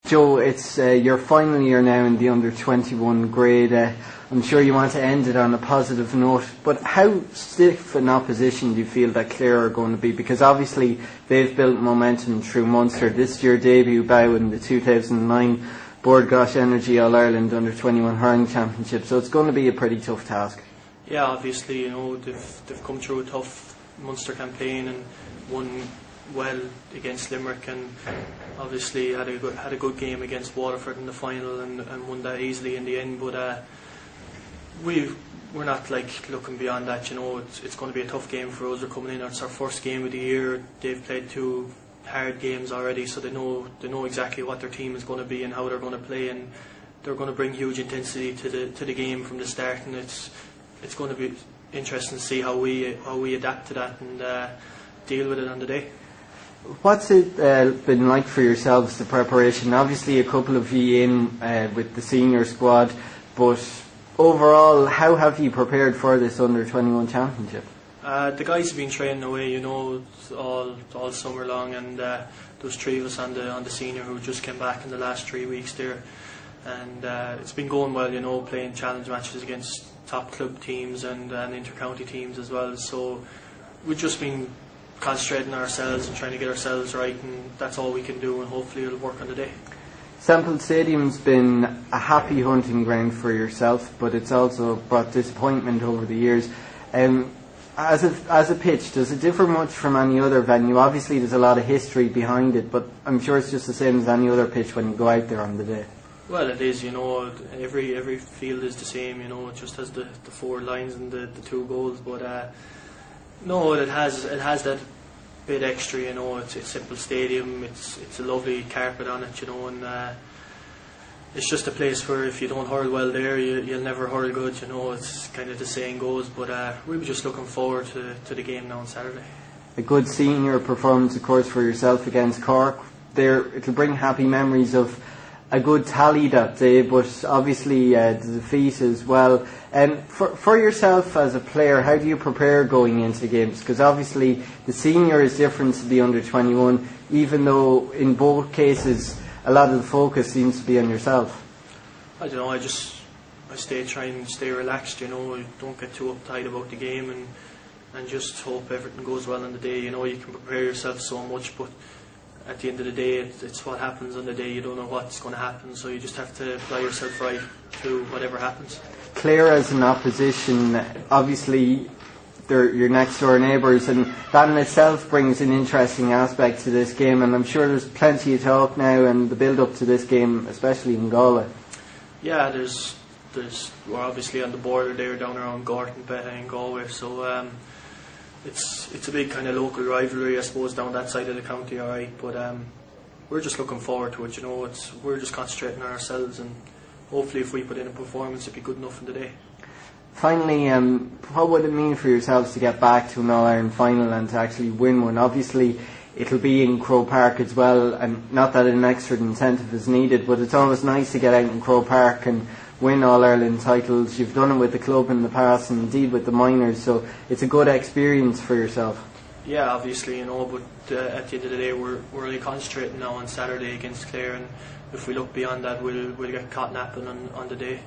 Joe, it's your final year now in the under-21 grade. I'm sure you want to end it on a positive note, but how stiff an opposition do you feel that Clare are going to be? Because obviously they've built momentum through Munster. This is your debut bout in the 2009 Bord Energy All-Ireland Under-21 Hurling Championship, so it's going to be a pretty tough task. Yeah, obviously, they've come through a tough Munster campaign and won well against Limerick, and obviously had a good game against Waterford in the final and won that easily in the end. But we're not looking beyond that. It's going to be a tough game for us. We're coming in. It's our first game of the year. They've played 2 hard games already, so they know exactly what their team is going to be and how they're going to play, and they're going to bring huge intensity to the game from the start. And it's going to be interesting to see how we adapt to that and deal with it on the day. What's it been like for yourselves, the preparation? Obviously a couple of you in with the senior squad, but overall, how have you prepared for this under-21 championship? The guys have been training away, all summer long, and there's 3 of us on the senior who just came back in the last 3 weeks there, and it's been going well, playing challenge matches against top club teams and inter-county teams as well. So we've just been concentrating on ourselves and trying to get ourselves right, and that's all we can do, and hopefully it'll work on the day. Semple Stadium's been a happy hunting ground for yourself, but it's also brought disappointment over the years. As a pitch, does it differ much from any other venue? Obviously there's a lot of history behind it, but I'm sure it's just the same as any other pitch when you go out there on the day. Well, it is, every field is the same, it just has the 4 lines and the 2 goals, but no, it has that bit extra, it's Semple Stadium, it's a lovely carpet on it, and it's just a place where if you don't hurl well there, you'll never hurl good, it's kind of the saying goes, but we were just looking forward to the game now on Saturday. A good senior performance, of course, for yourself against Cork. It'll bring happy memories of a good tally that day, but obviously the defeat as well. For yourself as a player, how do you prepare going into the games? Because obviously the senior is different to the under-21, even though in both cases a lot of the focus seems to be on yourself. I don't know, I try and stay relaxed, don't get too uptight about the game, and just hope everything goes well on the day. You can prepare yourself so much, but at the end of the day, it's what happens on the day. You don't know what's going to happen, so you just have to apply yourself right to whatever happens. Clare as an opposition, obviously they're your next door neighbours, and that in itself brings an interesting aspect to this game, and I'm sure there's plenty of talk now and the build up to this game, especially in Galway. Yeah, we're obviously on the border there down around Gorton, Beta in Galway, so it's a big kind of local rivalry, I suppose, down that side of the county, alright, but we're just looking forward to it, we're just concentrating on ourselves, and hopefully if we put in a performance it'll be good enough in the day. Finally, what would it mean for yourselves to get back to an All-Ireland final and to actually win one? Obviously it'll be in Croke Park as well, and not that an extra incentive is needed, but it's always nice to get out in Croke Park and win All-Ireland titles. You've done it with the club in the past and indeed with the minors, so it's a good experience for yourself. Yeah, obviously, but at the end of the day we're really concentrating now on Saturday against Clare, and if we look beyond that we'll get caught napping on the day.